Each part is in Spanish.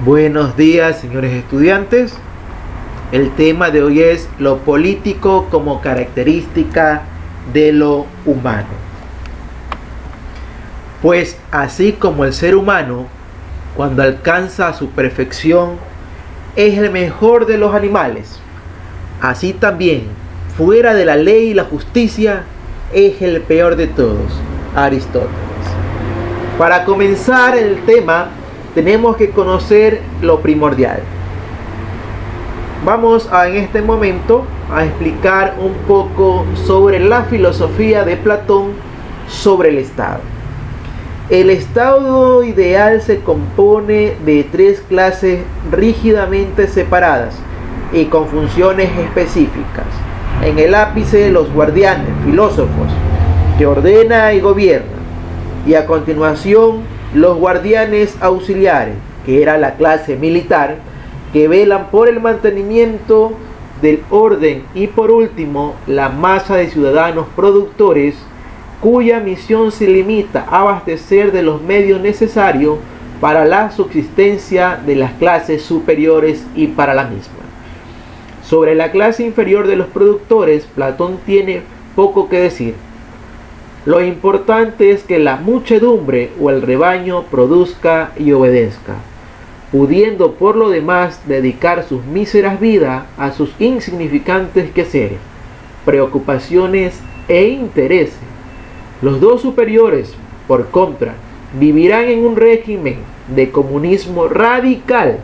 Buenos días, señores estudiantes. El tema de hoy es lo político como característica de lo humano. Pues así como el ser humano, cuando alcanza su perfección, es el mejor de los animales, así también, fuera de la ley y la justicia, es el peor de todos. Aristóteles. Para comenzar el tema, tenemos que conocer lo primordial. Vamos en este momento a explicar un poco sobre la filosofía de Platón sobre el Estado. El Estado ideal se compone de tres clases rígidamente separadas y con funciones específicas. En el ápice, los guardianes, filósofos, que ordena y gobierna, y a continuación los guardianes auxiliares, que era la clase militar, que velan por el mantenimiento del orden, y por último la masa de ciudadanos productores, cuya misión se limita a abastecer de los medios necesarios para la subsistencia de las clases superiores y para la misma. Sobre la clase inferior de los productores, Platón tiene poco que decir. Lo importante es que la muchedumbre o el rebaño produzca y obedezca, pudiendo por lo demás dedicar sus míseras vidas a sus insignificantes quehaceres, preocupaciones e intereses. Los dos superiores, por contra, vivirán en un régimen de comunismo radical,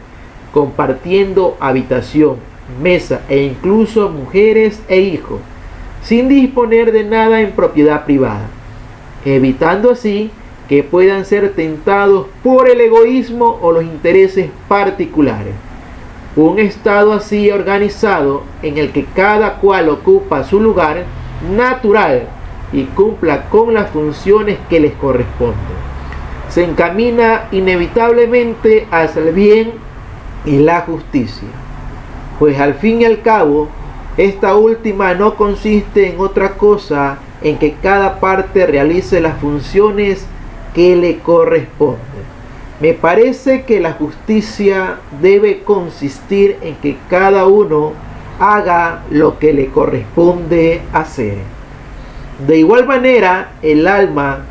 compartiendo habitación, mesa e incluso mujeres e hijos, sin disponer de nada en propiedad privada, evitando así que puedan ser tentados por el egoísmo o los intereses particulares. Un estado así organizado, en el que cada cual ocupa su lugar natural y cumpla con las funciones que les corresponden, se encamina inevitablemente hacia el bien y la justicia, pues al fin y al cabo esta última no consiste en otra cosa en que cada parte realice las funciones que le corresponden. Me parece que la justicia debe consistir en que cada uno haga lo que le corresponde hacer. De igual manera, el alma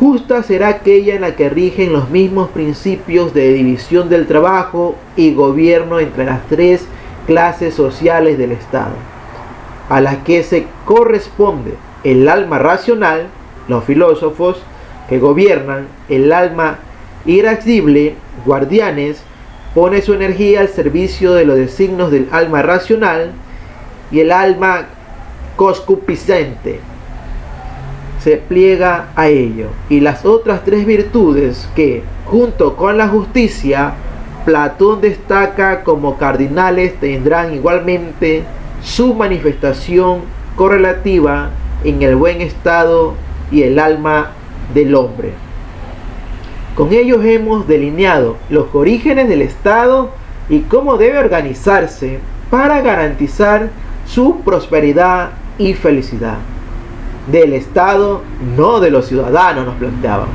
justa será aquella en la que rigen los mismos principios de división del trabajo y gobierno entre las tres clases sociales del Estado, a las que se corresponde el alma racional, los filósofos que gobiernan; el alma irascible, guardianes, pone su energía al servicio de los designios del alma racional; y el alma concupiscente se pliega a ello. Y las otras tres virtudes que, junto con la justicia, Platón destaca como cardinales, tendrán igualmente su manifestación correlativa en el buen estado y el alma del hombre. Con ellos hemos delineado los orígenes del Estado y cómo debe organizarse para garantizar su prosperidad y felicidad. Del Estado, no de los ciudadanos, nos planteaban.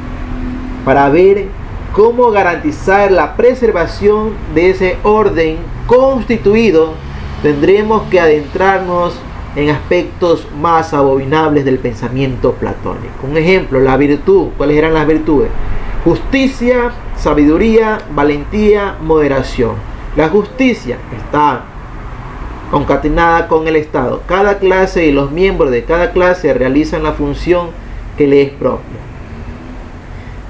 Para ver cómo garantizar la preservación de ese orden constituido, tendremos que adentrarnos en aspectos más abominables del pensamiento platónico. Un ejemplo, la virtud. ¿Cuáles eran las virtudes? Justicia, sabiduría, valentía, moderación. La justicia está concatenada con el Estado. Cada clase y los miembros de cada clase realizan la función que le es propia.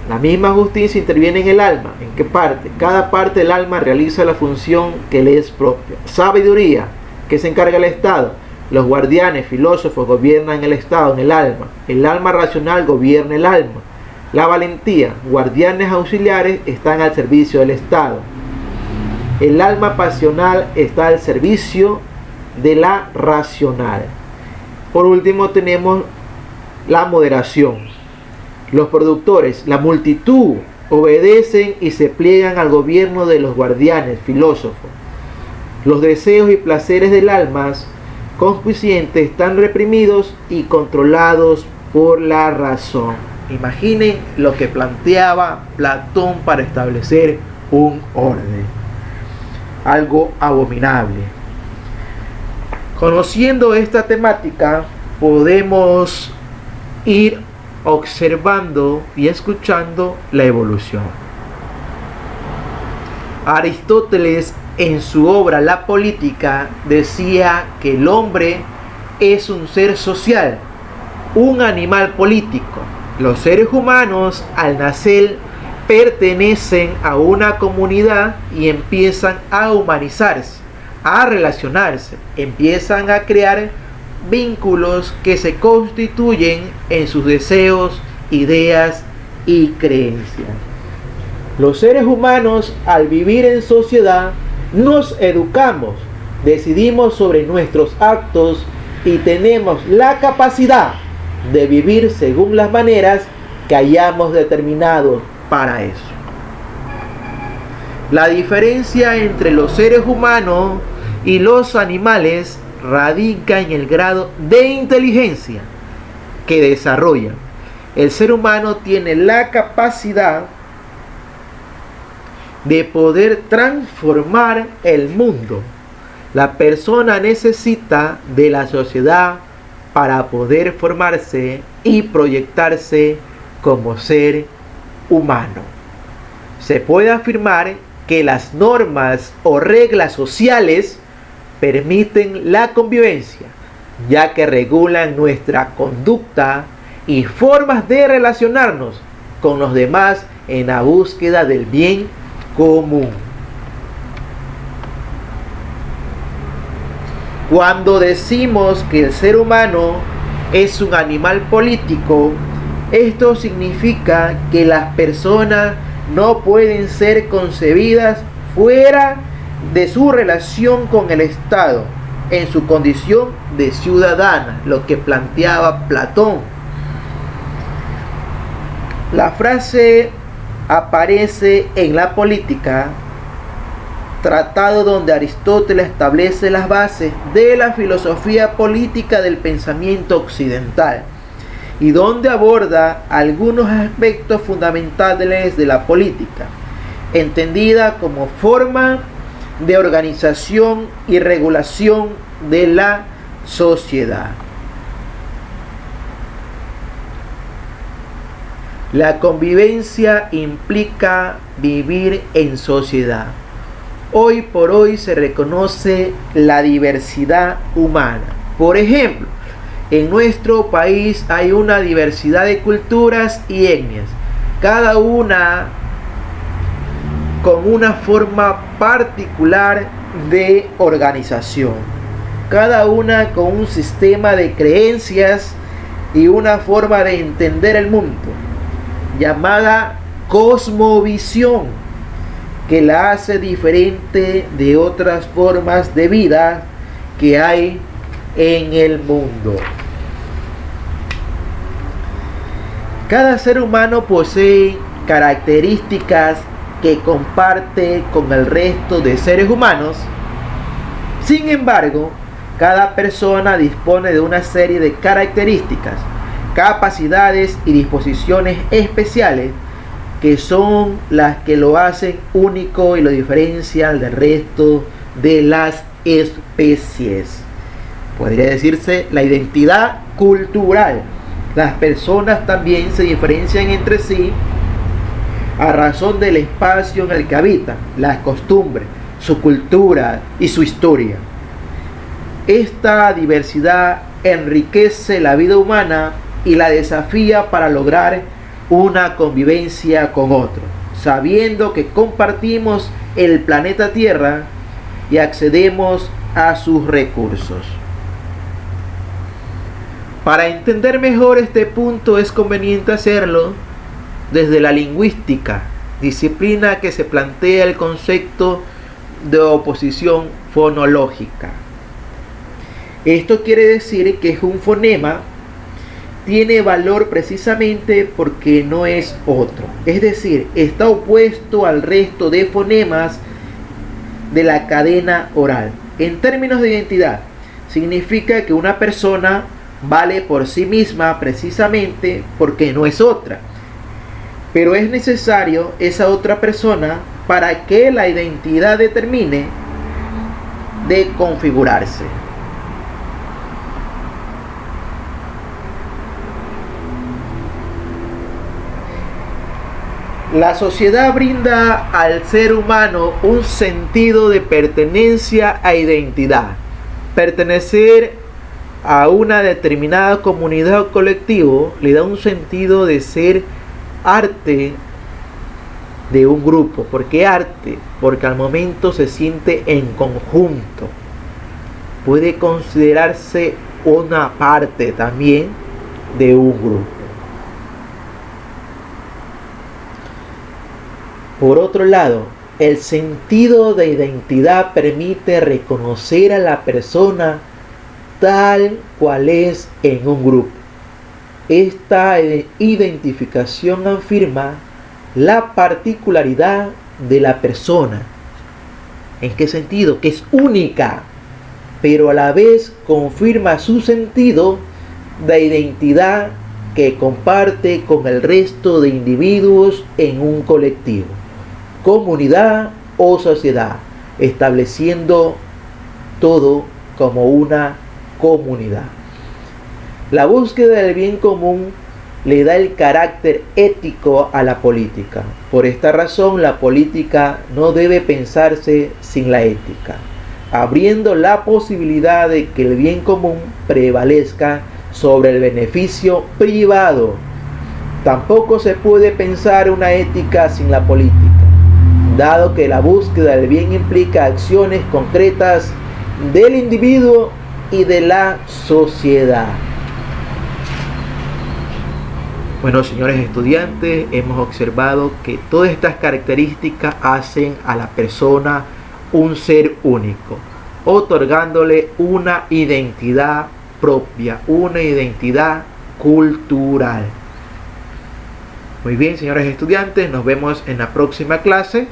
La misma justicia interviene en el alma. ¿En qué parte? Cada parte del alma realiza la función que le es propia. Sabiduría, que se encarga el Estado. Los guardianes, filósofos, gobiernan el Estado en el alma. El alma racional gobierna el alma. La valentía, guardianes auxiliares, están al servicio del Estado. El alma pasional está al servicio de la racional. Por último tenemos la moderación. Los productores, la multitud, obedecen y se pliegan al gobierno de los guardianes, filósofos. Los deseos y placeres del alma consciente están reprimidos y controlados por la razón. Imaginen lo que planteaba Platón para establecer un orden, algo abominable. Conociendo esta temática, podemos ir observando y escuchando la evolución. Aristóteles, en su obra La Política, decía que el hombre es un ser social, un animal político. Los seres humanos, al nacer, pertenecen a una comunidad y empiezan a humanizarse, a relacionarse, empiezan a crear vínculos que se constituyen en sus deseos, ideas y creencias. Los seres humanos, al vivir en sociedad, nos educamos, decidimos sobre nuestros actos y tenemos la capacidad de vivir según las maneras que hayamos determinado para eso. La diferencia entre los seres humanos y los animales radica en el grado de inteligencia que desarrollan. El ser humano tiene la capacidad de poder transformar el mundo. La persona necesita de la sociedad para poder formarse y proyectarse como ser humano. Se puede afirmar que las normas o reglas sociales permiten la convivencia, ya que regulan nuestra conducta y formas de relacionarnos con los demás en la búsqueda del bien común. Cuando decimos que el ser humano es un animal político, esto significa que las personas no pueden ser concebidas fuera de su relación con el Estado, en su condición de ciudadana, lo que planteaba Platón. La frase aparece en La Política, tratado donde Aristóteles establece las bases de la filosofía política del pensamiento occidental y donde aborda algunos aspectos fundamentales de la política, entendida como forma de organización y regulación de la sociedad. La convivencia implica vivir en sociedad. Hoy por hoy se reconoce la diversidad humana. Por ejemplo, en nuestro país hay una diversidad de culturas y etnias, cada una con una forma particular de organización, cada una con un sistema de creencias y una forma de entender el mundo, llamada cosmovisión, que la hace diferente de otras formas de vida que hay en el mundo. Cada ser humano posee características que comparte con el resto de seres humanos. Sin embargo, cada persona dispone de una serie de características, capacidades y disposiciones especiales que son las que lo hacen único y lo diferencian del resto de las especies. Podría decirse la identidad cultural. Las personas también se diferencian entre sí a razón del espacio en el que habitan, las costumbres, su cultura y su historia. Esta diversidad enriquece la vida humana y la desafía para lograr una convivencia con otro, sabiendo que compartimos el planeta Tierra y accedemos a sus recursos. Para entender mejor este punto es conveniente hacerlo desde la lingüística, disciplina que se plantea el concepto de oposición fonológica. Esto quiere decir que un fonema tiene valor precisamente porque no es otro, es decir, está opuesto al resto de fonemas de la cadena oral. En términos de identidad, significa que una persona vale por sí misma precisamente porque no es otra. pero es necesario esa otra persona para que la identidad termine de configurarse. La sociedad brinda al ser humano un sentido de pertenencia a identidad. Pertenecer a una determinada comunidad o colectivo le da un sentido de ser arte de un grupo. ¿Por qué arte? Porque al momento se siente en conjunto. Puede considerarse una parte también de un grupo. Por otro lado, el sentido de identidad permite reconocer a la persona tal cual es en un grupo. Esta identificación afirma la particularidad de la persona. ¿En qué sentido? Que es única, pero a la vez confirma su sentido de identidad que comparte con el resto de individuos en un colectivo, comunidad o sociedad, estableciendo todo como una comunidad. La búsqueda del bien común le da el carácter ético a la política. Por esta razón, la política no debe pensarse sin la ética, abriendo la posibilidad de que el bien común prevalezca sobre el beneficio privado. Tampoco se puede pensar una ética sin la política, dado que la búsqueda del bien implica acciones concretas del individuo y de la sociedad. Bueno, señores estudiantes, hemos observado que todas estas características hacen a la persona un ser único, otorgándole una identidad propia, una identidad cultural. Muy bien, señores estudiantes, nos vemos en la próxima clase.